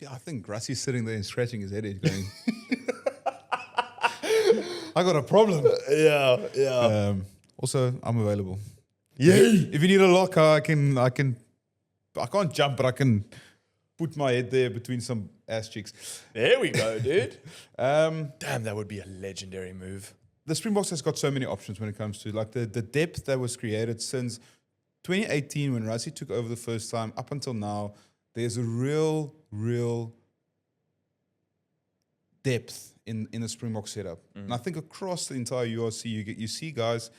Yeah, I think Rassie's sitting there and scratching his head going, I got a problem. Yeah. Also, I'm available. Yay! If you need a locker, I can't jump, but I can put my head there between some ass cheeks. There we go, dude. Um, Damn, that would be a legendary move. the Springboks has got so many options when it comes to like the depth that was created since 2018 when Rassie took over the first time up until now. There's a real depth in the Springbok setup. And I think across the entire URC, you see guys,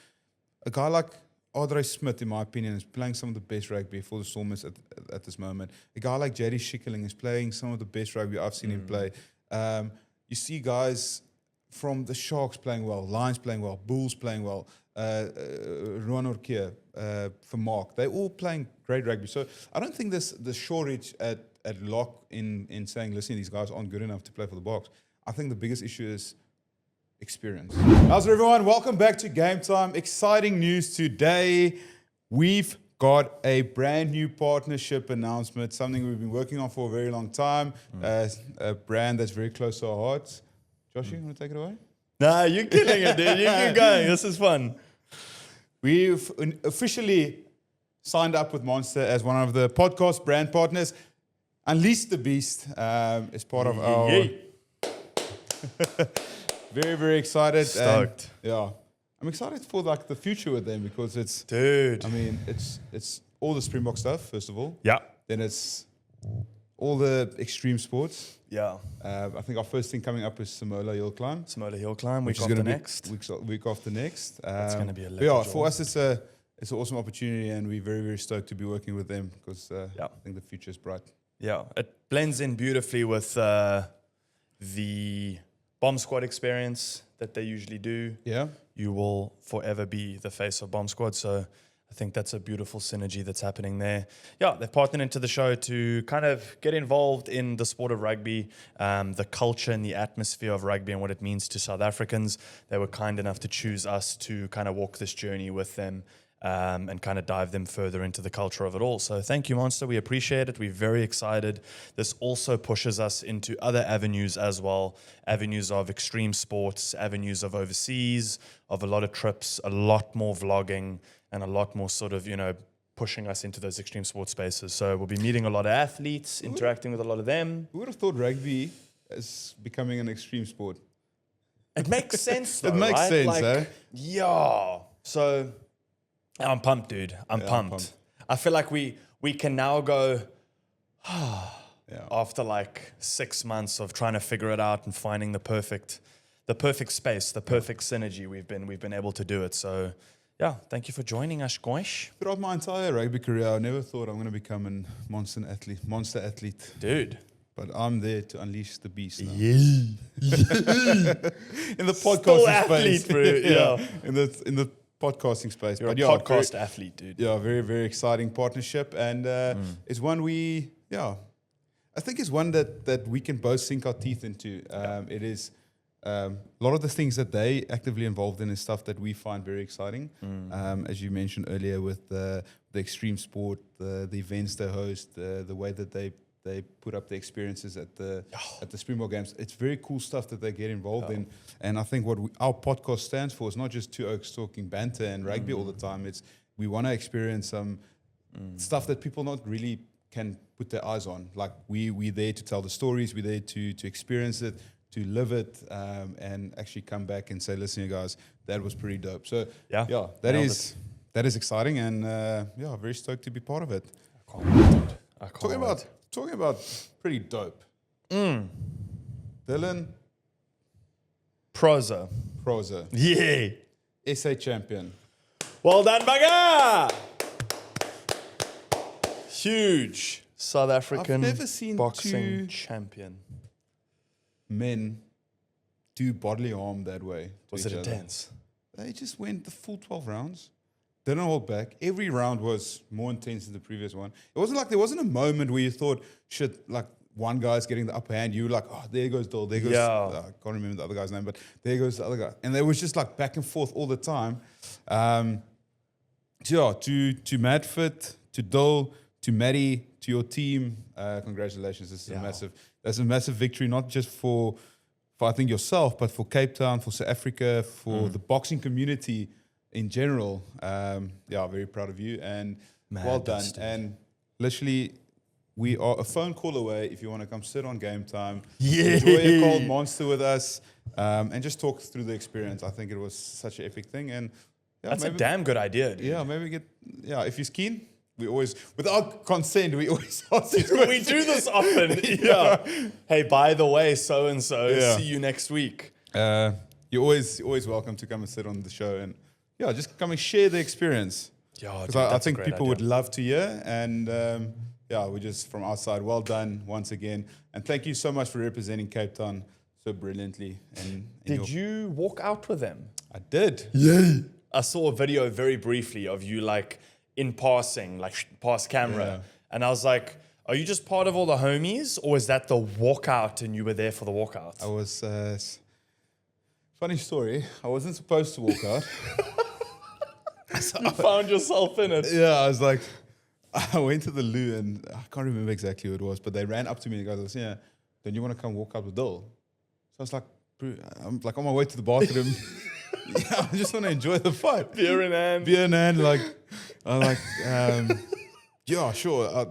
a guy like Andre Smith, in my opinion, is playing some of the best rugby for the Stormers at this moment. A guy like JD Schikkeling is playing some of the best rugby I've seen him play. You see guys from the Sharks playing well, Lions playing well, Bulls playing well, Ruan Orkeer, for Mark. They're all playing great rugby. So I don't think there's the shortage at lock in saying, listen, these guys aren't good enough to play for the Boks. I think the biggest issue is experience. How's it, everyone? Welcome back to Game Time. Exciting news today. We've got a brand new partnership announcement, something we've been working on for a very long time, a brand that's very close to our hearts. Josh, you want to take it away? Nah, you're killing it, dude. You keep going. This is fun. We've officially signed up with Monster as one of the podcast brand partners. Unleash the Beast is part of our... Very, very excited. Stoked. And, yeah. I'm excited for like the future with them because it's... Dude. I mean, it's all the Springbok stuff, first of all. Yeah. Then it's all the extreme sports. Yeah. I think our first thing coming up is Samola Hill Climb. Samola Hill Climb, Which week is after gonna be next. Week after next. That's going to be a but yeah, level for us, it's an awesome opportunity and we're very, very stoked to be working with them because I think the future is bright. Yeah, it blends in beautifully with the Bombsquad experience that they usually do. Yeah. You will forever be the face of Bombsquad. So I think that's a beautiful synergy that's happening there. Yeah, they've partnered into the show to kind of get involved in the sport of rugby, the culture and the atmosphere of rugby and what it means to South Africans. They were kind enough to choose us to kind of walk this journey with them. And kind of dive them further into the culture of it all. So thank you, Monster. We appreciate it. We're very excited. This also pushes us into other avenues as well, avenues of extreme sports, avenues of overseas, of a lot of trips, a lot more vlogging, and a lot more sort of, pushing us into those extreme sports spaces. So we'll be meeting a lot of athletes, interacting with a lot of them. Who would have thought rugby is becoming an extreme sport? It makes sense, though, It makes right? sense, eh? Yeah. So... I'm pumped, dude. I'm pumped. I feel like we can now go after like 6 months of trying to figure it out and finding the perfect space, the perfect synergy. We've been able to do it. So yeah, thank you for joining us, guys. Throughout my entire rugby career, I never thought I'm going to become a monster athlete. Dude. But I'm there to unleash the beast now. Yeah. In the Still podcasting athlete, space. bro. Yeah. In the podcasting space. You're but a podcast athlete, dude. Yeah, very, very exciting partnership. And it's one I think it's one that we can both sink our teeth into. It is a lot of the things that they actively involved in is stuff that we find very exciting. As you mentioned earlier with the extreme sport, the events they host, the way that they put up the experiences at the Springbok games. It's very cool stuff that they get involved in. And I think what our podcast stands for is not just two oaks talking banter and rugby all the time. It's we want to experience some stuff that people not really can put their eyes on. Like we're there to tell the stories. We're there to experience it, to live it, and actually come back and say, listen, you guys, that was pretty dope. So that is exciting. And very stoked to be part of it. I can't wait. Talking about pretty dope. Dylan Proza. Yeah. Yeah. SA champion. Well done, Baga! Huge South African I've never seen boxing two champion. Men do bodily harm that way. Was it intense? They just went the full 12 rounds. Didn't hold back. Every round was more intense than the previous one. It wasn't like there wasn't a moment where you thought, shit, like one guy's getting the upper hand. You were like, oh, there goes Dole. There goes, I can't remember the other guy's name, but there goes the other guy. And there was just like back and forth all the time. To Madfit, to Dole, to Maddie, to your team, congratulations. This is that's a massive victory, not just for I think yourself, but for Cape Town, for South Africa, for the boxing community in general. Very proud of you, and well done. And literally, we are a phone call away if you want to come sit on Game Time. Enjoy a cold monster with us, and just talk through the experience. I think it was such an epic thing, and that's a damn good idea, dude. Yeah, maybe if he's keen. We always, without consent, we always ask these We do this often. Hey, by the way, so-and-so, see you next week. You're always welcome to come and sit on the show and, just come and share the experience. Yeah, because I think people would love to hear. And, we just, from our side, well done once again. And thank you so much for representing Cape Town so brilliantly. Did you walk out with them? I did. Yeah. I saw a video very briefly of you, like, in passing, like past camera. And I was like, are you just part of all the homies, or is that the walkout and you were there for the walkout? I was, funny story, I wasn't supposed to walk out. You found yourself in it. Yeah, I was like, I went to the loo and I can't remember exactly what it was, but they ran up to me and the guy was, don't you want to come walk out with Dole? So I was like, I'm like on my way to the bathroom. I just want to enjoy the fight. Beer in hand. Like, I'm like, yeah, sure. I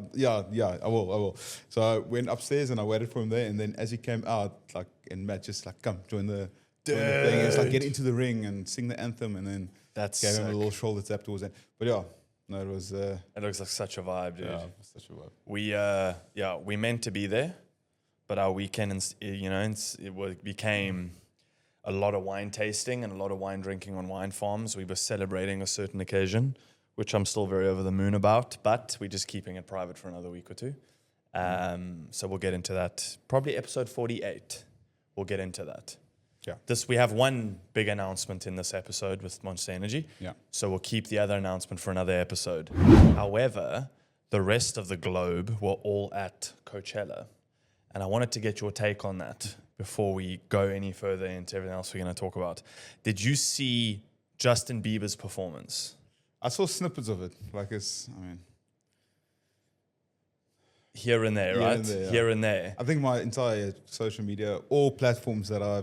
will. So I went upstairs and I waited for him there. And then as he came out, like, and Matt just like, come, join the thing. And it's like, get into the ring and sing the anthem. And then gave him a little shoulder tap towards it. But it was... it looks like such a vibe, dude. Yeah, such a vibe. We meant to be there, but our weekend, became a lot of wine tasting and a lot of wine drinking on wine farms. We were celebrating a certain occasion, which I'm still very over the moon about, but we're just keeping it private for another week or two. So we'll get into that. Probably episode 48. We'll get into that. Yeah. We have one big announcement in this episode with Monster Energy. Yeah. So we'll keep the other announcement for another episode. However, the rest of the globe were all at Coachella. And I wanted to get your take on that before we go any further into everything else we're going to talk about. Did you see Justin Bieber's performance? I saw snippets of it. Here and there, right? Here and there. I think my entire social media, all platforms that I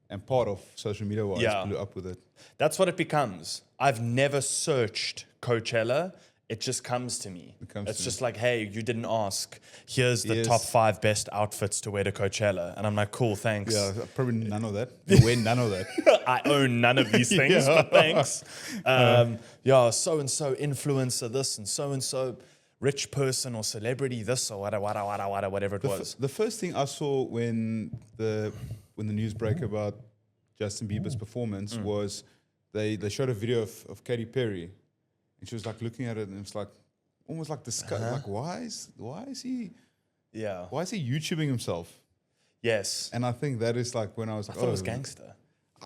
am part of social media-wise, blew up with it. That's what it becomes. I've never searched Coachella. It just comes to me. It's just like, hey, you didn't ask. Here's the top 5 best outfits to wear to Coachella. And I'm like, cool, thanks. Yeah, probably none of that. You wear none of that. I own none of these things, but thanks. So-and-so influencer this and so-and-so rich person or celebrity this or whatever it was. The first thing I saw when the news broke about Justin Bieber's performance was they showed a video of Katy Perry. And she was like looking at it, and it was like almost like disgust. Like, why is he YouTubing himself? Yes. And I think that is like when I was like, I thought it was gangster.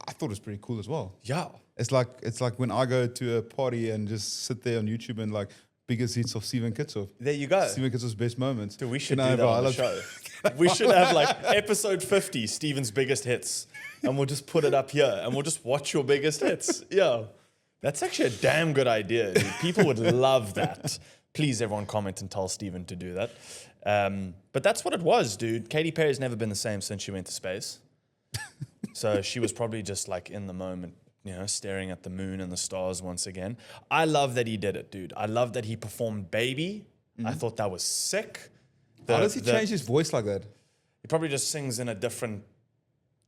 I thought it was pretty cool as well. Yeah. It's like when I go to a party and just sit there on YouTube and like biggest hits of Steven Kitshoff. There you go. Steven Kitshoff's best moments. Dude, we should do that on the show. We should have like episode 50, Steven's biggest hits, and we'll just put it up here, and we'll just watch your biggest hits. Yeah. That's actually a damn good idea, dude. People would love that. Please, everyone comment and tell Steven to do that. But that's what it was, dude. Katy Perry's never been the same since she went to space. So she was probably just like in the moment, staring at the moon and the stars once again. I love that he did it, dude. I love that he performed Baby. I thought that was sick. How does he change his voice like that? He probably just sings in a different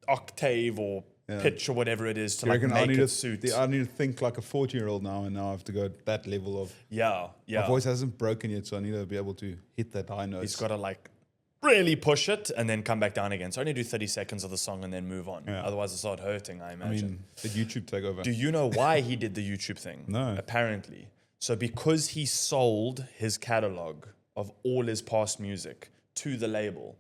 octave or pitch or whatever it is to like make it suit. I need to think like a 14-year-old now, and now I have to go at that level of... Yeah. My voice hasn't broken yet, so I need to be able to hit that high note. He's got to like really push it and then come back down again. So only do 30 seconds of the song and then move on. Yeah. Otherwise it'll start hurting, I imagine. The YouTube takeover. Do you know why he did the YouTube thing? No. Apparently. So because he sold his catalog of all his past music to the label,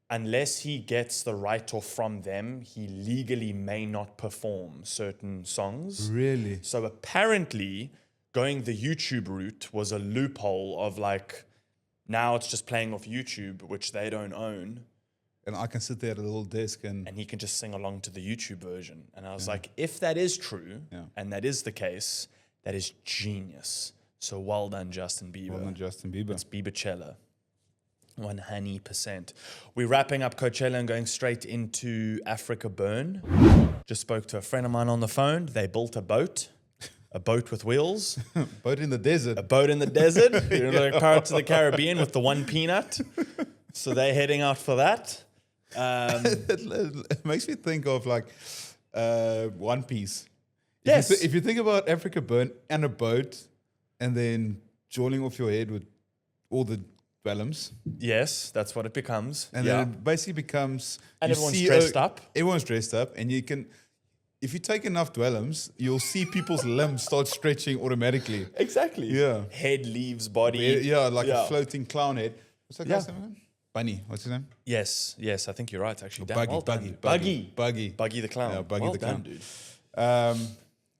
unless he gets the write-off from them, he legally may not perform certain songs. Really? So apparently, going the YouTube route was a loophole of like, now it's just playing off YouTube, which they don't own. And I can sit there at a little desk and he can just sing along to the YouTube version. And I was like, if that is true, and that is the case, that is genius. So well done, Justin Bieber. Well done, Justin Bieber. It's Biebercella. 100%. We're wrapping up Coachella and going straight into Africa Burn. Just spoke to a friend of mine on the phone. They built a boat with wheels. Boat in the desert. A boat in the desert. You're like Pirates of the Caribbean with the one peanut. So they're heading out for that. It makes me think of like One Piece. Yes. If you think about Africa Burn and a boat, and then jawling off your head with all the dwellums. Yes, that's what it becomes. And then it basically becomes... And you everyone's see dressed up. Everyone's dressed up, and you can... If you take enough dwellums, you'll see people's limbs start stretching automatically. Exactly. Yeah. Head leaves body. Yeah, like a floating clown head. What's that guy's name? Bunny. What's his name? Yes, I think you're right, actually. Damn, Buggy, well done, Buggy, dude. Buggy. Buggy the clown. Yeah, Buggy well the done, clown. dude.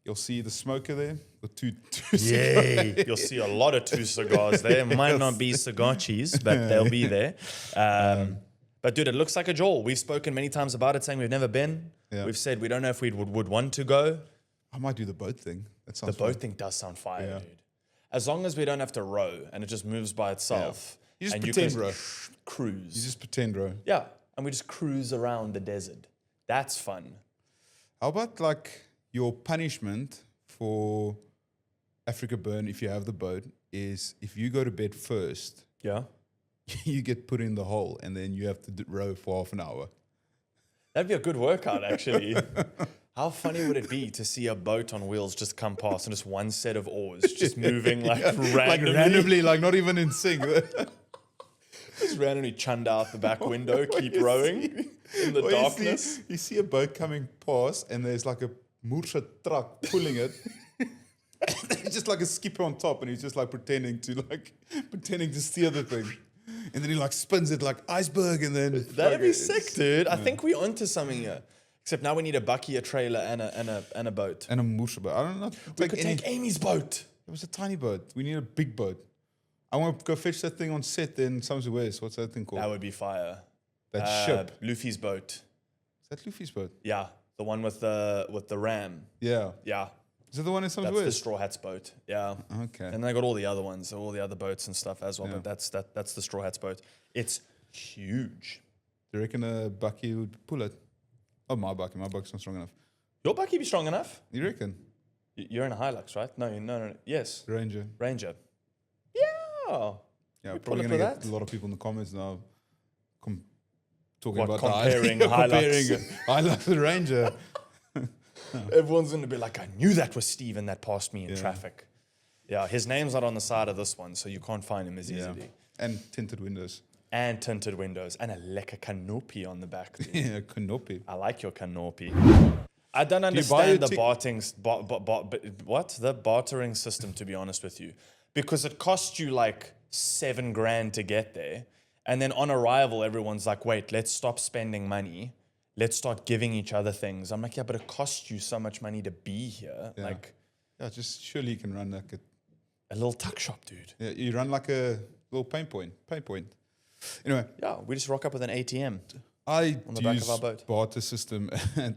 You'll see the smoker there with two Yay. You'll see a lot of 2 cigars there. Might not be cigar cheese, but they'll be there. But dude, it looks like a jaw. We've spoken many times about it, saying we've never been. Yeah. We've said we don't know if we would want to go. I might do the boat thing. That The sounds boat fun. thing does sound fire, Yeah. dude. As long as we don't have to row and it just moves by itself. You just and pretend can row. Cruise. You just pretend, bro. Yeah, and we just cruise around the desert. That's fun. How about like your punishment for Africa Burn, if you have the boat, is if you go to bed first, Yeah. you get put in the hole, and then you have to row for half an hour. That'd be a good workout, actually. How funny would it be to see a boat on wheels just come past and just one set of oars just moving like randomly? Like not even in sync. Just randomly chunned out the back window, keep rowing in the Or darkness. You see a boat coming past, and there's like a Mursa truck pulling it. It's just like a skipper on top, and he's just like pretending to steer the thing. And then he like spins it like iceberg, and then That'd be sick, dude. I think we're onto something here. Except now we need a bucky, a trailer, and a boat. And a Mursa boat. I don't know. We could take Amy's boat. It was a tiny boat. We need a big boat. I want to go fetch that thing on set in Somerset West. What's that thing called? That would be fire. That ship. Luffy's boat. Is that Luffy's boat? Yeah, the one with the ram. Yeah. Yeah, Is it the one in Somerset that's the West? Straw Hats boat. Yeah. Okay. And they got all the other ones, all the other boats and stuff as well. Yeah. But that's the Straw Hats boat. It's huge. Do you reckon a bucky would pull it? Oh, my bucky's not strong enough. Your bucky be strong enough? You reckon? You're in a Hilux, right? No. Yes, Ranger. Ranger. Yeah. Yeah, We probably pull going to up get for a lot of people in the comments now talking What, about comparing the Hilux? Hilux and Ranger. Everyone's going to be like, I knew that was Steven that passed me in Yeah. traffic. Yeah, his name's not on the side of this one, so you can't find him as easily. And tinted windows. And tinted windows and a lekker canopy on the back. Dude. Yeah, canopy. I like your canopy. I don't buy understand a the the bartering system, to be honest with you, because it costs you like $7,000 to get there, and then on arrival, everyone's like, "Wait, let's stop spending money. Let's start giving each other things." I'm like, "Yeah, but it costs you so much money to be here. Yeah. Like Yeah, just surely you can run like a little tuck shop, dude." yeah, you run like a little pain point. Anyway, Yeah, we just rock up with an ATM. I On the back of use our boat. barter system at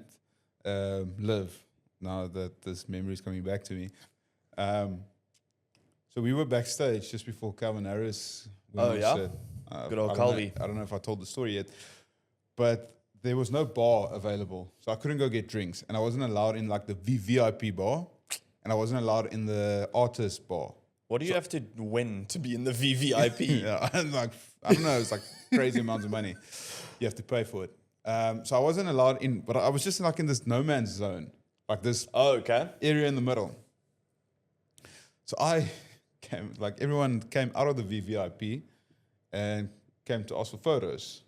Live. Now that this memory is coming back to me, so we were backstage just before Calvin Harris. Oh, yeah? Good old I don't know- Calvi. I don't know if I told the story yet, but there was no bar available, so I couldn't go get drinks, and I wasn't allowed in like the VVIP bar, and I wasn't allowed in the artist bar. What do you have to win to be in the VVIP? Yeah, I don't know, it's like crazy amounts of money. You have to pay for it. So I wasn't allowed in, but I was just like in this no man's zone, like this Oh, okay. area in the middle. So everyone came out of the VVIP and came to ask for photos.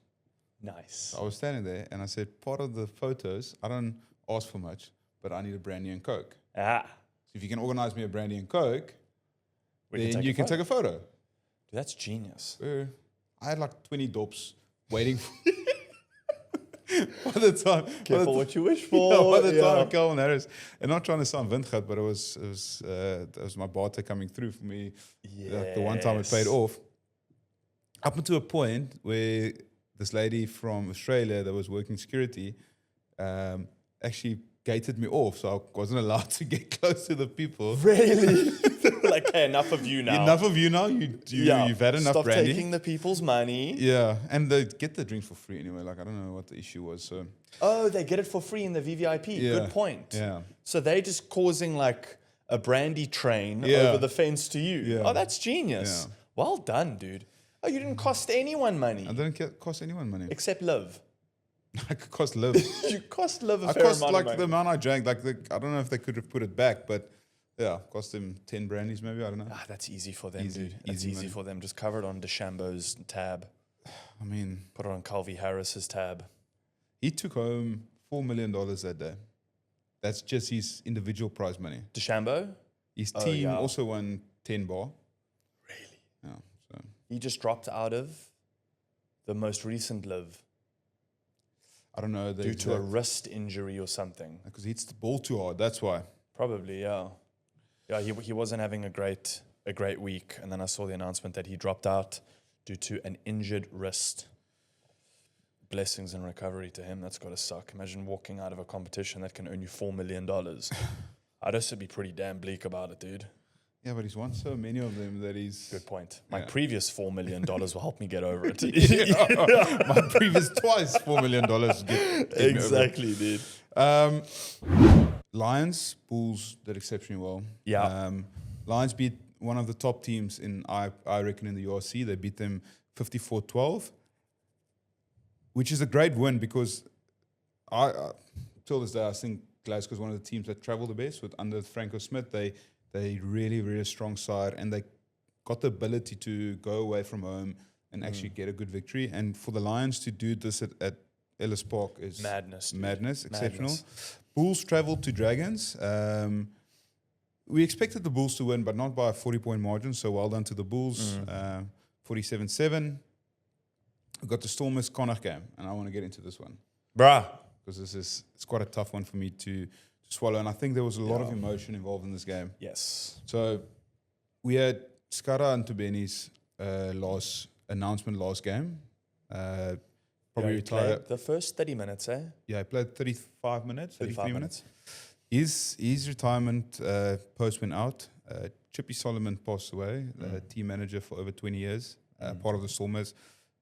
Nice. I was standing there and I said, part of the photos, I don't ask for much, but I need a brandy and Coke. Ah, So if you can organize me a brandy and Coke, then take you a can photo. take a photo. Dude, that's genius. I had like 20 dops waiting for by the time. Careful what you wish Yeah, for. by the time Calvin Harris, and not trying to sound windgat, but it was my barter coming through for me. The one time it paid off. Up until a point where this lady from Australia that was working security actually gated me off, so I wasn't allowed to get close to the people. Really? Like, okay, enough of you now. Enough of you now. You've had enough Stop brandy. taking the people's money. Yeah, and they get the drinks for free anyway. Like, I don't know what the issue was. So Oh, they get it for free in the VVIP. Yeah. Good point. yeah, So they just causing like a brandy train Yeah. over the fence to you. Yeah. Oh, that's genius. Yeah. Well done, dude. Oh, you didn't cost anyone money I didn't cost anyone money. except Liv. I could cost Liv. You cost Liv a I fair cost amount like of money. the amount I drank. Like I don't know if they could have put it back, but yeah, cost them 10 brandies maybe. I don't know. Ah, that's easy for them, Easy- dude. That's easy easy money. for them. Just cover it on Dechambeau's tab. I mean, Put it on Calvi Harris's tab. he took home $4 million that day. That's just his individual prize money. Dechambeau? His Oh, team yeah. also won 10 bar. Really? Yeah, so He just dropped out of the most recent Liv I don't know. due to a wrist injury or something. because he hits the ball too hard. That's why. Probably, yeah. Yeah, he wasn't having a great week, and then I saw the announcement that he dropped out due to an injured wrist. Blessings and recovery to him. That's got to suck. Imagine walking out of a competition that can earn you $4 million. I'd also be pretty damn bleak about it, dude. Yeah, but he's won so many of them that he's. Good point. My Yeah. previous $4 million will help me get over it. My previous twice $4 million. Get me over. Exactly, dude. Lions, Bulls did exceptionally well. Yeah. Lions beat one of the top teams in I reckon in the URC. They beat them 54-12, which is a great win because I till this day I think Glasgow's one of the teams that travel the best with under Franco Smith. They really strong side and they got the ability to go away from home and actually get a good victory. And for the Lions to do this at Ellis Park is Madness, dude. Madness, exceptional. Madness. Bulls traveled to Dragons. We expected the Bulls to win, but not by a 40-point margin. So well done to the Bulls. 47-7. We got the Stormers Connacht game, and I want to get into this one Bruh. because it's quite a tough one for me to swallow. And I think there was a lot of emotion involved in this game. Yes. So we had Skara and Tubeni's last announcement last game. Probably He retire. played the first 30 minutes, eh? Yeah, he played 35 minutes, 33 35 minutes. His retirement post went out. Chippy Solomon passed away, team manager for over 20 years, part of the Stormers,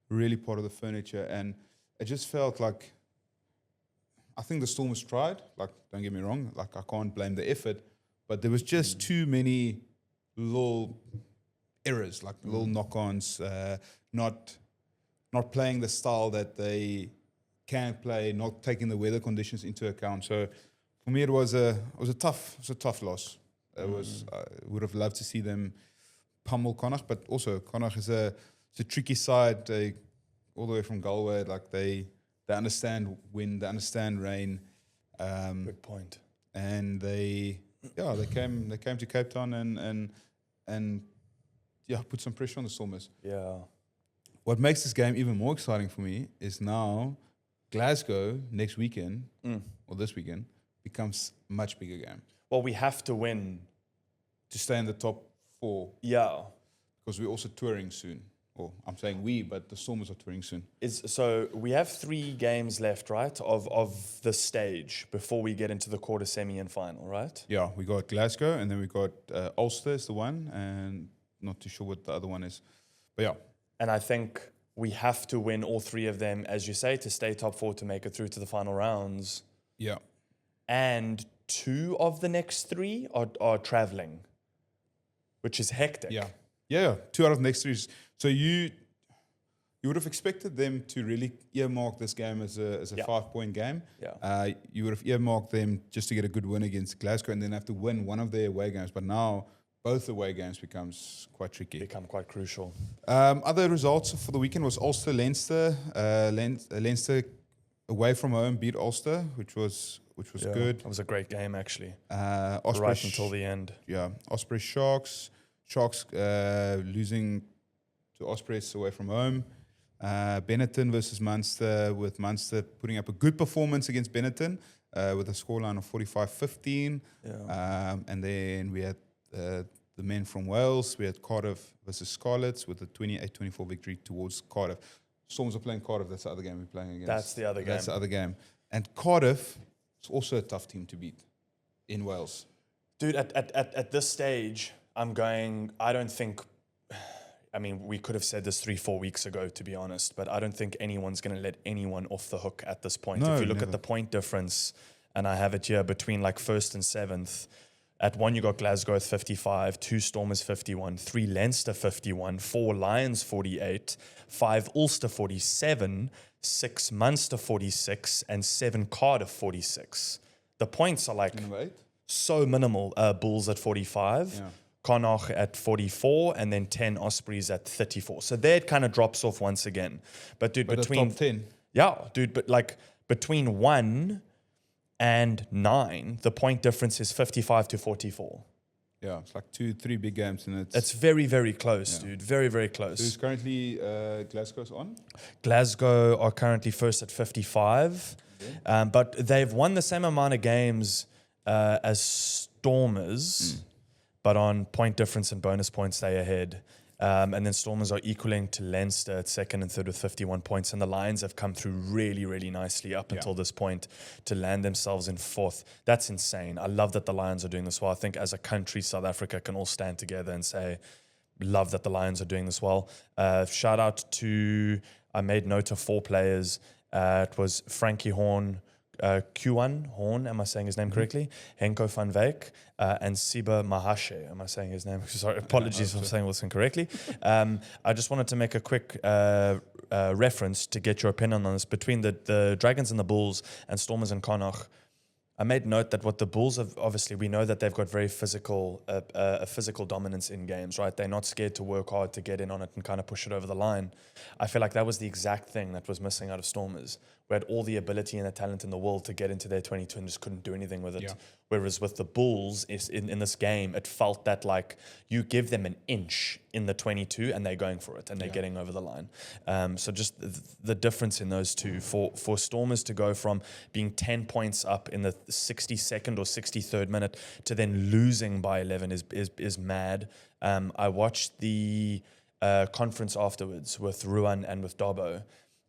really part of the furniture. And it just felt like, I think the Stormers tried, like, don't get me wrong, like, I can't blame the effort, but there was just too many little errors, like little knock-ons, not playing the style that they can play, not taking the weather conditions into account. So for me, it was a tough loss. It was I would have loved to see them pummel Connacht, but also Connacht is a tricky side. They all the way from Galway, like they understand wind, they understand rain, Good point. and they came to Cape Town and put some pressure on the Stormers. Yeah. What makes this game even more exciting for me is now Glasgow next weekend or this weekend becomes a much bigger game Well, we have to win. to stay in the top 4 Yeah. because we're also touring soon. Or I'm saying we, but the Stormers are touring soon. So we have 3 games left, right, of the stage before we get into the quarter, semi, and final, right? Yeah, we got Glasgow and then we got Ulster is the one, and not too sure what the other one is. But yeah, And I think we have to win all 3 of them, as you say, to stay top 4 to make it through to the final rounds. yeah. And 2 of the next 3 are traveling, which is hectic. Yeah. 2 out of the next 3. So you would have expected them to really earmark this game as a 5-point game. Yeah. You would have earmarked them just to get a good win against Glasgow and then have to win one of their away games. But now both away games becomes quite tricky. Become quite crucial. Other results for the weekend was Ulster Leinster. Leinster away from home beat Ulster, which was good. It was a great game, actually. Osprey Right until the end. Yeah, Osprey Sharks losing to Ospreys away from home. Benetton versus Munster, with Munster putting up a good performance against Benetton with a scoreline of 45-15. Yeah. And then we had the men from Wales. We had Cardiff versus Scarlets with a 28-24 victory towards Cardiff. Storms are playing Cardiff. That's the other game we're playing against. That's the other game. That's the other game. And Cardiff is also a tough team to beat in Wales. Dude, at this stage, I don't think, I mean, we could have said this 3-4 weeks ago, to be honest, but I don't think anyone's going to let anyone off the hook at this point. No, if you look never. at the point difference, and I have it here between like 1st and 7th, at 1 you got Glasgow with 55, 2 Stormers 51, 3 Leinster 51, 4 Lions 48, 5 Ulster 47, 6 Munster 46, and 7 Cardiff 46. The points are like so minimal. Bulls at 45. Yeah. Connacht at 44, and then 10 Ospreys at 34. So there it kind of drops off once again. But dude, between top 10. Yeah, dude, but like between 1 and 9, the point difference is 55 to 44. Yeah, it's like 2-3 big games, and It's very, very close, dude. Very, very close. Who's currently Glasgow's on? Glasgow are currently first at 55, but they've won the same amount of games as Stormers, but on point difference and bonus points, they're ahead. And then Stormers are equaling to Leinster at 2nd and 3rd with 51 points. And the Lions have come through really, really nicely up until this point to land themselves in 4th. That's insane. I love that the Lions are doing this well. I think as a country, South Africa can all stand together and say, love that the Lions are doing this well. Shout out to, I made note of 4 players. It was Frankie Horn, Q1 Horn, am I saying his name correctly? Henko van Wyk and Siba Mahashe, am I saying his name? Sorry, apologies if I'm saying this incorrectly. I just wanted to make a quick reference to get your opinion on this. Between the Dragons and the Bulls and Stormers and Connacht, I made note that what the Bulls have, obviously, we know that they've got very physical dominance in games, right? They're not scared to work hard to get in on it and kind of push it over the line. I feel like that was the exact thing that was missing out of Stormers. We had all the ability and the talent in the world to get into their 22 and just couldn't do anything with it. Yeah. Whereas with the Bulls, in this game, it felt that like you give them an inch in the 22 and they're going for it and they're getting over the line. So just the difference in those two, for Stormers to go from being 10 points up in the 62nd or 63rd minute to then losing by 11 is mad. I watched the conference afterwards with Ruan and with Dobbo.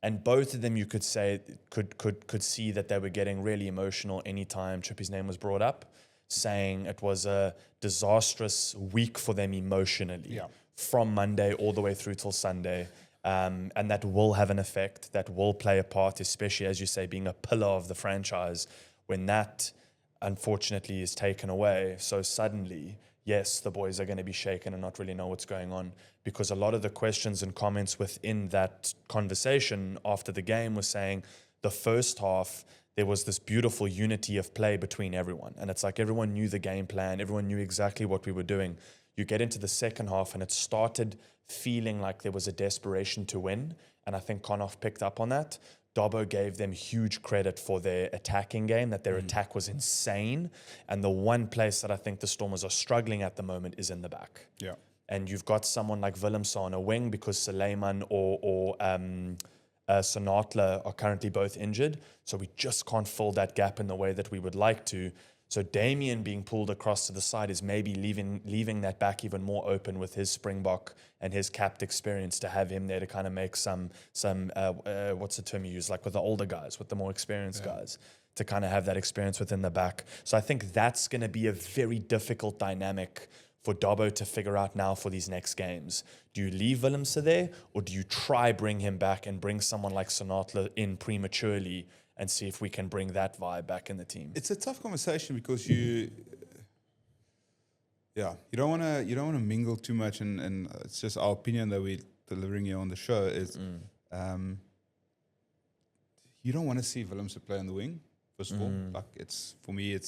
And both of them, you could say, could see that they were getting really emotional anytime Chippy's name was brought up, saying it was a disastrous week for them emotionally from Monday all the way through till Sunday. And that will have an effect, that will play a part, especially, as you say, being a pillar of the franchise. When that, unfortunately, is taken away so suddenly, yes, the boys are going to be shaken and not really know what's going on, because a lot of the questions and comments within that conversation after the game was saying the first half, there was this beautiful unity of play between everyone. And it's like everyone knew the game plan. Everyone knew exactly what we were doing. You get into the second half and it started feeling like there was a desperation to win. And I think Connacht picked up on that. Dobbo gave them huge credit for their attacking game, that their attack was insane. And the one place that I think the Stormers are struggling at the moment is in the back. Yeah. And you've got someone like Willemse on a wing because Suleiman or Sonatla are currently both injured. So we just can't fill that gap in the way that we would like to. So Damien being pulled across to the side is maybe leaving that back even more open with his Springbok and his capped experience, to have him there to kind of make some what's the term you use, like with the older guys, with the more experienced guys, to kind of have that experience within the back. So I think that's going to be a very difficult dynamic for Dobbo to figure out now for these next games. Do you leave Willemse there, or do you try bring him back and bring someone like Sonatla in prematurely and see if we can bring that vibe back in the team? It's a tough conversation because you don't want to mingle too much, and it's just our opinion that we're delivering here on the show is you don't want to see Willemse play on the wing. First of all, like for me,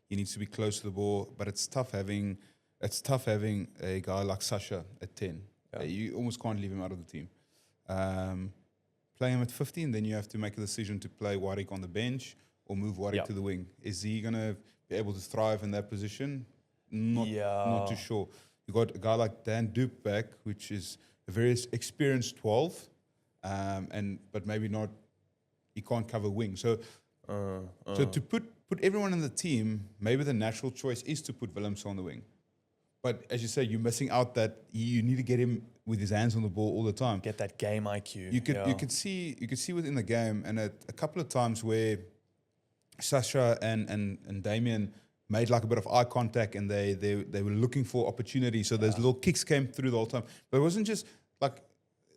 he needs to be close to the ball, but it's tough having a guy like Sasha at 10. You almost can't leave him out of the team. Play him at 15, then you have to make a decision to play Warwick on the bench or move Warwick to the wing. Is he going to be able to thrive in that position? Not too sure. You got a guy like Dan Dupe back, which is a very experienced 12, but maybe not. He can't cover wing. So to put everyone in the team, maybe the natural choice is to put Willemse on the wing. But as you say, you're missing out that you need to get him with his hands on the ball all the time. Get that game IQ. You could see within the game, and a couple of times where Sasha and Damien made like a bit of eye contact, and they were looking for opportunity. So those little kicks came through the whole time. But it wasn't just like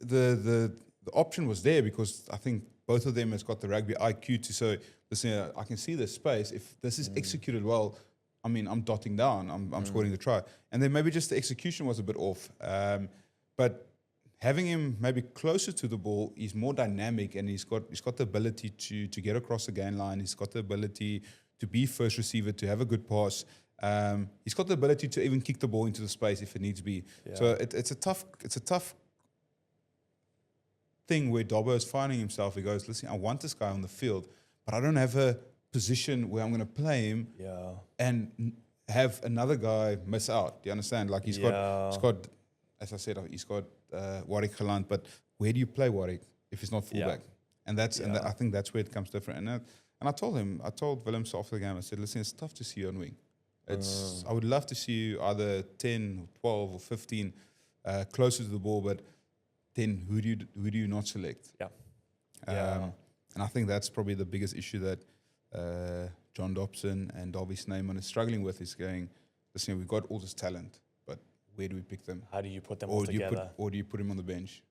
the option was there, because I think both of them has got the rugby IQ to say, listen, I can see this space. If this is executed well, I mean, I'm dotting down, I'm scoring the try. And then maybe just the execution was a bit off. But having him maybe closer to the ball, he's more dynamic, and he's got the ability to get across the gain line. He's got the ability to be first receiver, to have a good pass. He's got the ability to even kick the ball into the space if it needs to be. Yeah. So it's a tough thing where Dobbo is finding himself. He goes, listen, I want this guy on the field, but I don't have a position where I'm going to play him and have another guy miss out. Do you understand? Like he's got, as I said, he's got Warwick Geland, but where do you play Warwick if he's not fullback? And I think that's where it comes different. And I told Willems after the game, I said, listen, it's tough to see you on wing. I would love to see you either 10, 12 or 15 closer to the ball, but then who do you not select? And I think that's probably the biggest issue that John Dobson and Darby Snyman is struggling with, is going, listen, we've got all this talent, but where do we pick them? How do you put them all together? Or do you put him on the bench?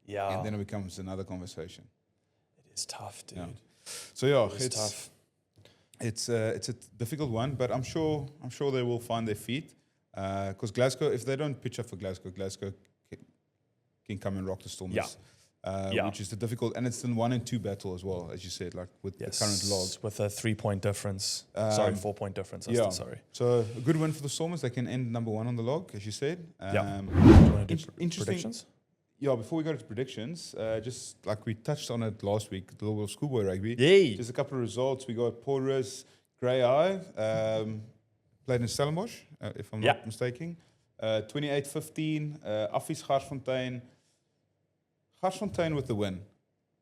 Yeah. And then it becomes another conversation. It is tough, dude. Yeah. So it's tough. It's a difficult one, but I'm sure they will find their feet. Because Glasgow, if they don't pitch up for Glasgow can come and rock the Stormers. Which is the difficult, and it's the 1 and 2 battle as well, as you said, like with the current log. With a 3-point difference. 4-point difference. Sorry. So a good win for the Stormers. They can end number 1 on the log, as you said. Interesting. Predictions? Yeah, before we go to predictions, just like we touched on it last week, the little schoolboy rugby. Yay. Just a couple of results. We got Paul Rus, Grey Eye, played in Stellenbosch, if I'm not mistaken. 28-15, Affies Garsfontein. Garsfontein with the win.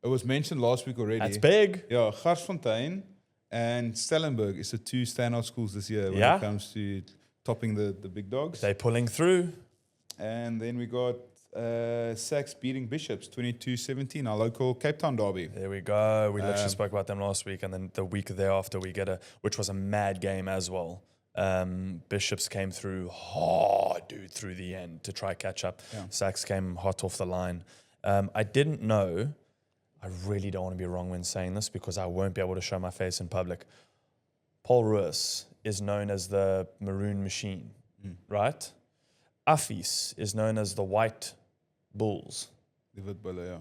It was mentioned last week already. That's big. Yeah, Garsfontein and Stellenbosch is the 2 standout schools this year when it comes to topping the big dogs. They're pulling through. And then we got Sachs beating Bishops 22-17, our local Cape Town derby. There we go. We literally spoke about them last week, and then the week thereafter we get which was a mad game as well. Bishops came through hard, dude, through the end to try catch up. Sachs came hot off the line. I didn't know, I really don't want to be wrong when saying this because I won't be able to show my face in public. Paul Rus is known as the Maroon Machine, right? Affies is known as the White Bulls. The Witbulle, yeah.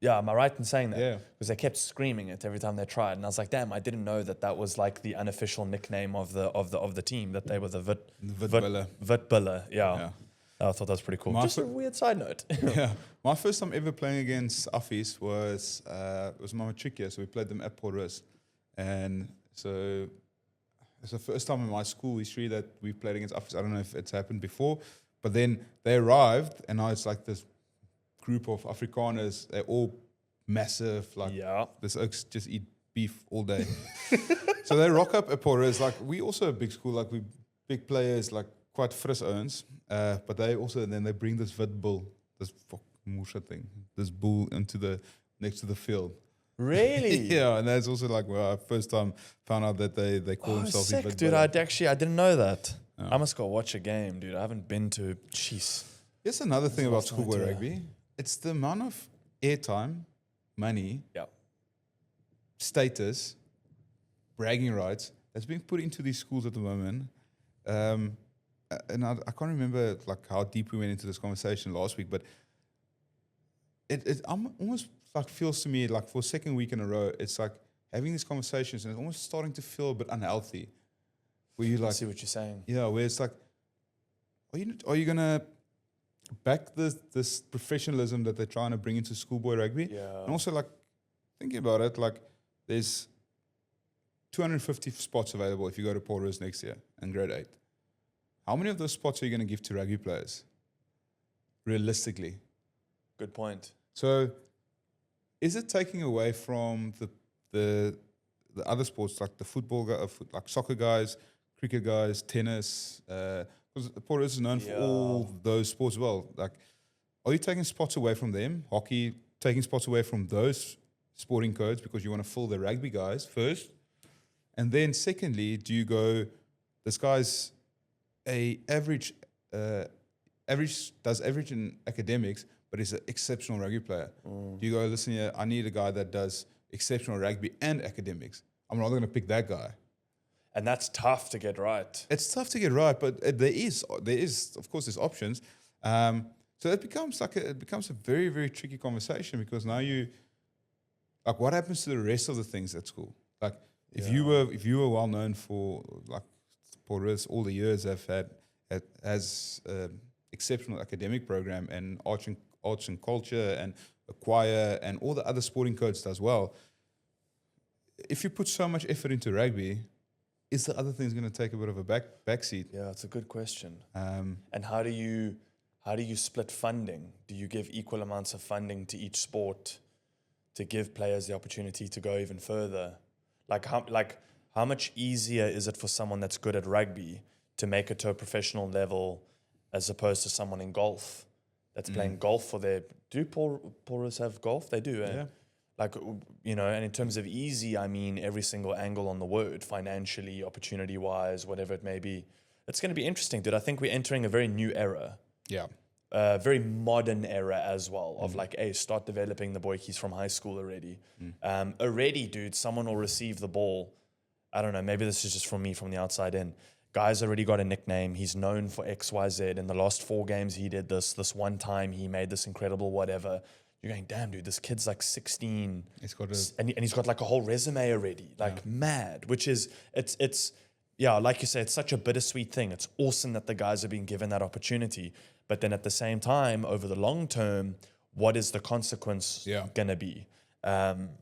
Yeah, am I right in saying that? Yeah. Because they kept screaming it every time they tried. And I was like, damn, I didn't know that was like the unofficial nickname of the team, that they were the Witbulle. Yeah. I thought that was pretty cool. Just a weird side note. My first time ever playing against Affies was my matric year, so we played them at Port Rus. And so it's the first time in my school history that we played against Affies. I don't know if it's happened before, but then they arrived, and now it's like this group of Afrikaners. They're all massive, like this oaks just eat beef all day. So they rock up at Port Rus. Like, we also a big school, like we big players, like quite fris owns, but they also then they bring this wit bull, this thing, this bull next to the field. Really? Yeah, and that's also like I first time found out that they call themselves sick, dude. I didn't know that. I must go watch a game, dude. I haven't been to. Jeez. Here's another thing about schoolboy rugby. It's the amount of airtime, money, status, bragging rights that's being put into these schools at the moment. And I can't remember like how deep we went into this conversation last week, but it almost like feels to me like for a second week in a row, it's like having these conversations and it's almost starting to feel a bit unhealthy. Where you like, I see what you're saying. Yeah, where it's like, are you gonna back this professionalism that they're trying to bring into schoolboy rugby? Yeah. And also like thinking about it, like there's 250 spots available if you go to Port Rus next year in grade 8. How many of those spots are you going to give to rugby players? Realistically. Good point. So, is it taking away from the other sports like the football, like soccer guys, cricket guys, tennis? Because Port Rus is known for all those sports as well. Like, are you taking spots away from them? Hockey, taking spots away from those sporting codes because you want to fill the rugby guys first? And then secondly, do you go this guy's does average in academics, but he's an exceptional rugby player. You go, listen here, I need a guy that does exceptional rugby and academics. I'm rather going to pick that guy. And that's tough to get right. It's tough to get right, but there is, of course, there's options. So it becomes a very, very tricky conversation, because now like, what happens to the rest of the things at school? Like, if you were well known for, like, Porus all the years has exceptional academic program and arts and culture and a choir and all the other sporting codes does well. If you put so much effort into rugby, is the other things going to take a bit of a backseat? Yeah, it's a good question. And how do you split funding? Do you give equal amounts of funding to each sport to give players the opportunity to go even further? How much easier is it for someone that's good at rugby to make it to a professional level as opposed to someone in golf that's playing golf for their... Do Porus have golf? They do, eh? Yeah. Like, and in terms of easy, I mean every single angle on the word, financially, opportunity-wise, whatever it may be. It's going to be interesting, dude. I think we're entering a very new era. Yeah. Very modern era as well, of like, hey, start developing the boykies from high school already. Already, dude, someone will receive the ball. I don't know, maybe this is just from me from the outside in. Guy's already got a nickname. He's known for XYZ. In the last 4 games, he did this. This one time, he made this incredible whatever. You're going, damn, dude, this kid's like 16. And he's got like a whole resume already. Like, mad. Which is, it's like you say, it's such a bittersweet thing. It's awesome that the guys are being given that opportunity. But then at the same time, over the long term, what is the consequence going to be?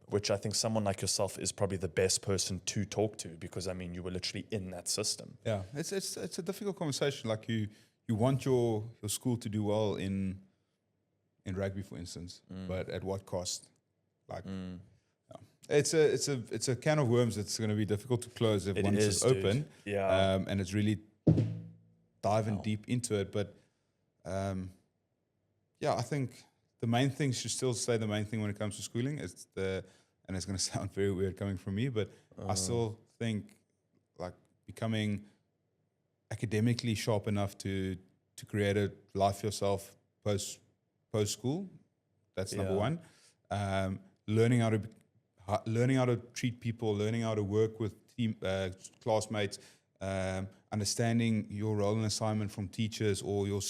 Which I think someone like yourself is probably the best person to talk to, because, I mean, you were literally in that system. Yeah, it's a difficult conversation. Like, you want your school to do well in rugby, for instance, but at what cost? Like, it's a can of worms that's going to be difficult to close if once it's open. Yeah, and it's really diving deep into it. But I think the main thing should still stay the main thing when it comes to schooling. And it's going to sound very weird coming from me, but I still think, like, becoming academically sharp enough to create a life for yourself post school. That's number one. Learning how to treat people, learning how to work with classmates, understanding your role and assignment from teachers or your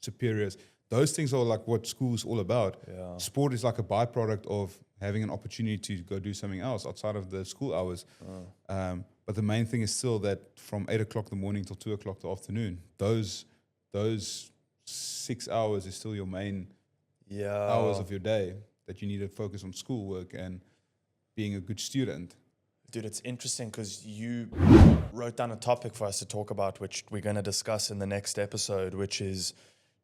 superiors. Those things are like what school's all about. Yeah. Sport is like a byproduct of having an opportunity to go do something else outside of the school hours. But the main thing is still that from 8 o'clock in the morning till 2 o'clock the afternoon, those 6 hours is still your main hours of your day that you need to focus on schoolwork and being a good student. Dude, it's interesting because you wrote down a topic for us to talk about, which we're going to discuss in the next episode, which is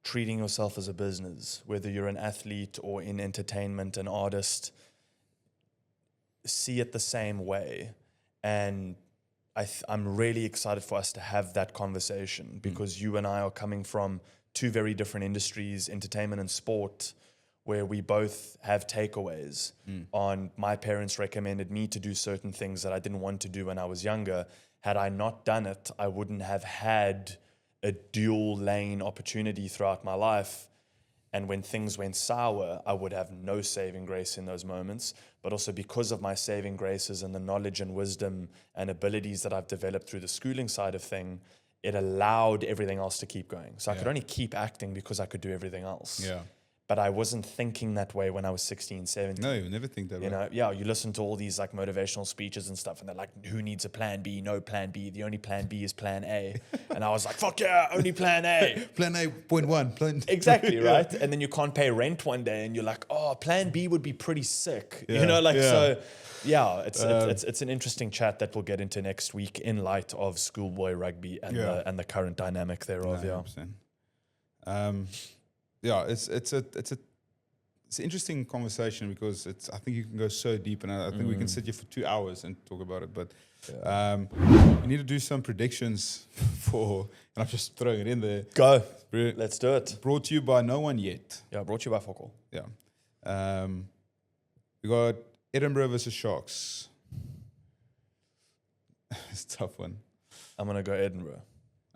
treating yourself as a business, whether you're an athlete or in entertainment, an artist. See it the same way. And I'm really excited for us to have that conversation, because you and I are coming from 2 very different industries, entertainment and sport, where we both have takeaways on my parents recommended me to do certain things that I didn't want to do when I was younger. Had I not done it, I wouldn't have had a dual lane opportunity throughout my life. And when things went sour, I would have no saving grace in those moments. But also because of my saving graces and the knowledge and wisdom and abilities that I've developed through the schooling side of thing, it allowed everything else to keep going. So I could only keep acting because I could do everything else. Yeah. But I wasn't thinking that way when I was 16, 17. No, you never think that way. You listen to all these like motivational speeches and stuff, and they're like, who needs a plan B? No plan B. The only plan B is plan A. And I was like, fuck yeah, only plan A. Plan A, point one. Exactly, right? And then you can't pay rent one day, and you're like, oh, plan B would be pretty sick. So it's an interesting chat that we'll get into next week in light of schoolboy rugby and the current dynamic thereof. 100%. It's an interesting conversation, because I think you can go so deep, and I think we can sit here for 2 hours and talk about it. But we need to do some predictions and I'm just throwing it in there. Go. Let's do it. Brought to you by no one yet. Yeah, brought to you by Fokol. Yeah. We got Edinburgh versus Sharks. It's a tough one. I'm going to go Edinburgh.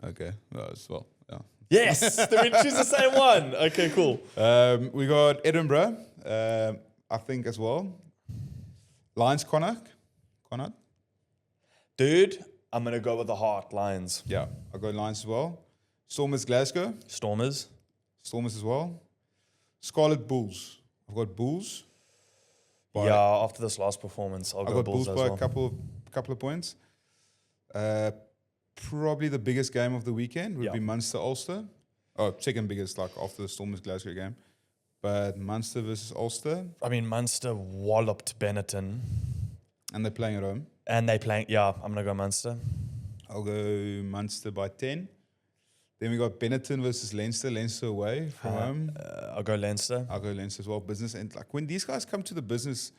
Okay, as well. Yeah. Yes, did we choose the same one? Okay, cool. We got Edinburgh, I think as well. Lions, Connacht. Dude, I'm going to go with the heart, Lions. Yeah, I'll go Lions as well. Stormers, Glasgow. Stormers as well. Scarlet Bulls. I've got Bulls. After this last performance, I'll go Bulls as by well. a couple of points. Probably the biggest game of the weekend would be Munster-Ulster. Oh, second biggest, like after the Stormers Glasgow game. But Munster versus Ulster. I mean, Munster walloped Benetton. And they're playing at home. And they playing, I'm going to go Munster. I'll go Munster by 10. Then we got Benetton versus Leinster. Leinster away from home. I'll go Leinster. I'll go Leinster as well. Business end. Like when these guys come to the business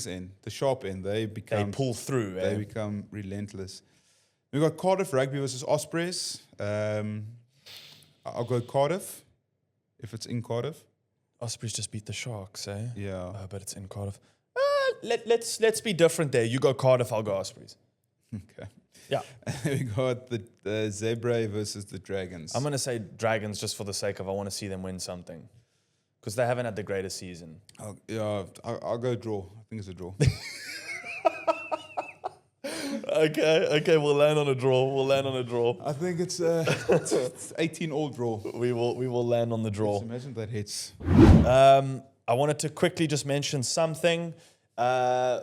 end, the sharp end, they pull through. They become relentless. We got Cardiff Rugby versus Ospreys. I'll go Cardiff if it's in Cardiff. Ospreys just beat the Sharks, eh? Yeah. But it's in Cardiff. Let's be different there. You go Cardiff, I'll go Ospreys. Okay. Yeah. We got the Zebra versus the Dragons. I'm going to say Dragons just for the sake of I want to see them win something. Because they haven't had the greatest season. I'll go draw. I think it's a draw. Okay, we'll land on a draw. I think it's 18 all draw. We will land on the draw. Just imagine that hits. I wanted to quickly just mention something.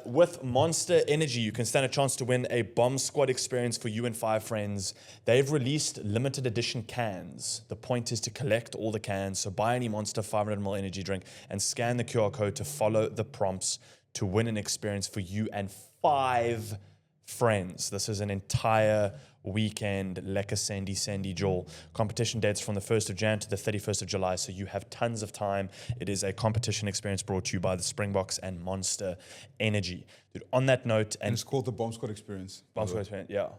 With Monster Energy, you can stand a chance to win a Bombsquad experience for you and 5 friends. They've released limited edition cans. The point is to collect all the cans. So buy any Monster 500ml energy drink and scan the QR code to follow the prompts to win an experience for you and 5 friends. This is an entire weekend lekker sandy Joel. Competition dates from the 1st of Jan to the 31st of July, so you have tons of time. It is a competition experience brought to you by the Springboks and Monster Energy. Dude, on that note, and it's called the Bombsquad experience. Bombsquad experience, yeah.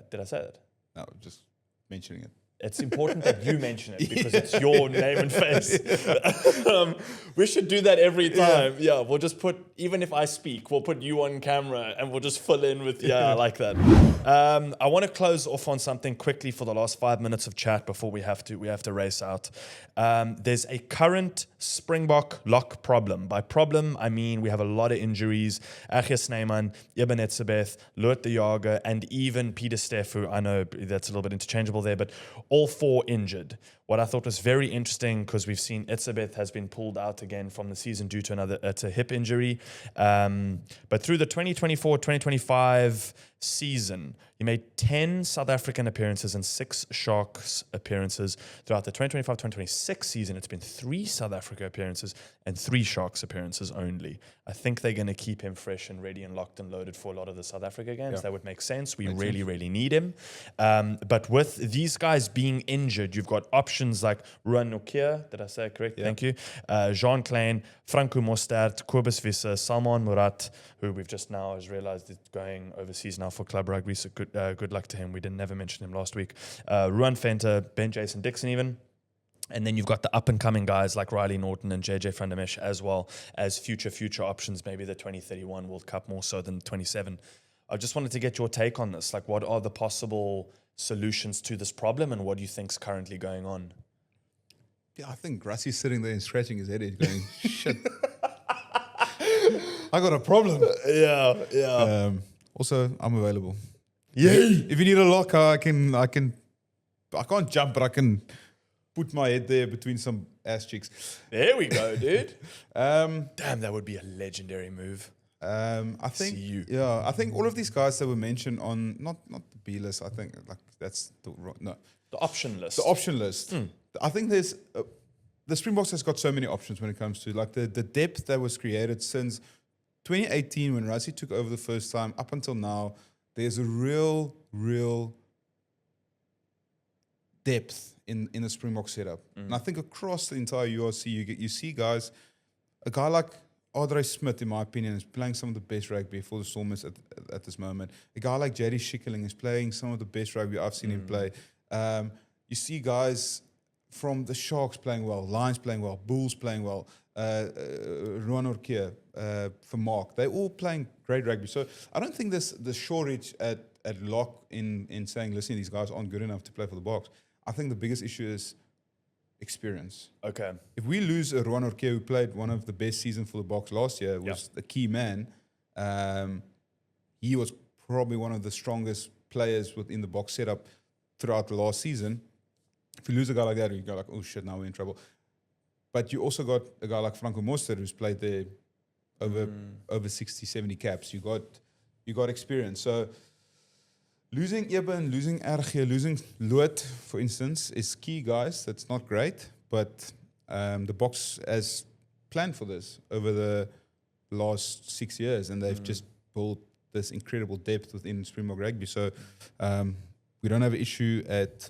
Did I say that? No, just mentioning it. It's important that you mention it because it's your name and face. We should do that every time. Yeah, we'll just put, even if I speak, we'll put you on camera and we'll just fill in with, I like that. I want to close off on something quickly for the last 5 minutes of chat before we have to race out. There's a current Springbok lock problem. By problem, I mean we have a lot of injuries. Achia Snyman, Eben Etzebeth, Loet de Jager, and even Peter Stefu. I know that's a little bit interchangeable there, but all 4 injured. What I thought was very interesting, because we've seen Etzebeth has been pulled out again from the season due to a hip injury. But through the 2024-2025 season, he made 10 South African appearances and 6 Sharks appearances. Throughout the 2025-2026 season, it's been 3 South Africa appearances and 3 Sharks appearances only. I think they're going to keep him fresh and ready and locked and loaded for a lot of the South Africa games. Yeah. That would make sense. We really need him. But with these guys being injured, you've got options like Ruan Nokia, did I say it correct? Yeah. Thank you. Jean Klein, Franco Mostert, Kobus Visser, Salman Murat, who we've just now has realized is going overseas now for club rugby. So good luck to him. We didn't never mention him last week. Ruan Venter, Ben Jason Dixon even. And then you've got the up-and-coming guys like Riley Norton and JJ Van der Mesh, as well as future options, maybe the 2031 World Cup more so than 27. I just wanted to get your take on this. Like, what are the possible solutions to this problem, and what do you think's currently going on? Yeah, I think Rassie's sitting there and scratching his head. He's going, shit. I got a problem. Yeah. Also, I'm available. Yay! If you need a lock, I can't jump, but I can put my head there between some ass cheeks. There we go, dude. Damn, that would be a legendary move. I think all of these guys that were mentioned on not the B list. I think like that's the option list. The option list. I think there's the Springboks has got so many options when it comes to like the depth that was created since 2018 when Rassie took over the first time up until now. There's a real depth in the Springbok setup. And I think across the entire URC, you see guys, a guy like Andre Smith, in my opinion, is playing some of the best rugby for the Stormers at this moment. A guy like Jerry Schikkeling is playing some of the best rugby I've seen him play. You see guys from the Sharks playing well, Lions playing well, Bulls playing well, Ruan Orkia, for Mark. They're all playing great rugby. So I don't think there's the shortage at at lock in saying, listen, these guys aren't good enough to play for the Boks. I think the biggest issue is experience. Okay. If we lose a Rowan Orke who played one of the best seasons for the Boks last year, was the key man, he was probably one of the strongest players within the Boks setup throughout the last season. If you lose a guy like that, you go like, oh shit, now we're in trouble. But you also got a guy like Franco Mostert who's played there over 60, 70 caps. You got experience. So losing Eben, losing RG, losing Loot, for instance, is key, guys. That's not great. But the Boks has planned for this over the last 6 years, and they've just built this incredible depth within Springbok rugby. So we don't have an issue at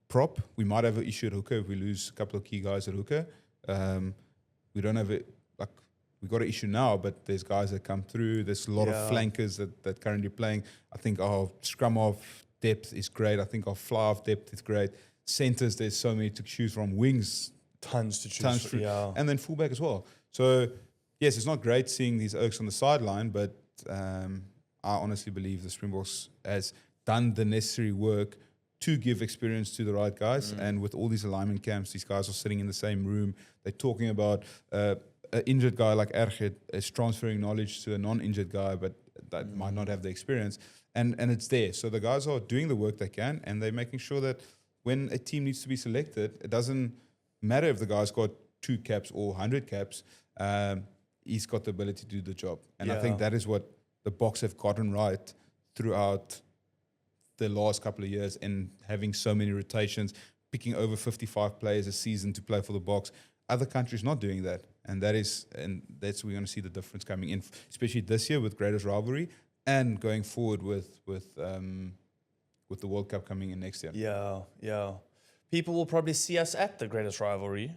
prop. We might have an issue at hooker if we lose a couple of key guys at hooker. We don't have it, like, we got an issue now, but there's guys that come through. There's a lot of flankers that currently playing. I think our scrum off depth is great. I think our fly off depth is great. Centers, there's so many to choose from. Wings, Tons to choose from. Yeah. and then fullback as well. So yes, it's not great seeing these Oaks on the sideline, but I honestly believe the Springboks has done the necessary work to give experience to the right guys. And with all these alignment camps, these guys are sitting in the same room. They're talking about an injured guy like Ergit is transferring knowledge to a non-injured guy, but that might not have the experience. And it's there. So the guys are doing the work they can, and they're making sure that when a team needs to be selected, it doesn't matter if the guy's got 2 caps or 100 caps. He's got the ability to do the job. And I think that is what the Boks have gotten right throughout the last couple of years, and having so many rotations, picking over 55 players a season to play for the Boks. Other countries not doing that, and that's where we're going to see the difference coming in, especially this year with greatest rivalry, and going forward with the World Cup coming in next year. Yeah. People will probably see us at the greatest rivalry.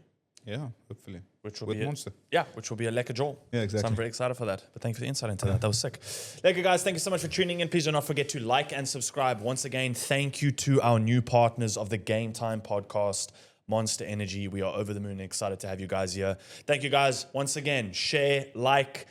Yeah, hopefully. Which will with be Monster. Which will be a lekker draw. Yeah, exactly. So I'm very excited for that. But thank you for the insight into that. That was sick. Lekker guys, thank you so much for tuning in. Please do not forget to like and subscribe. Once again, thank you to our new partners of the Game Time podcast, Monster Energy. We are over the moon and excited to have you guys here. Thank you guys once again. Share, like,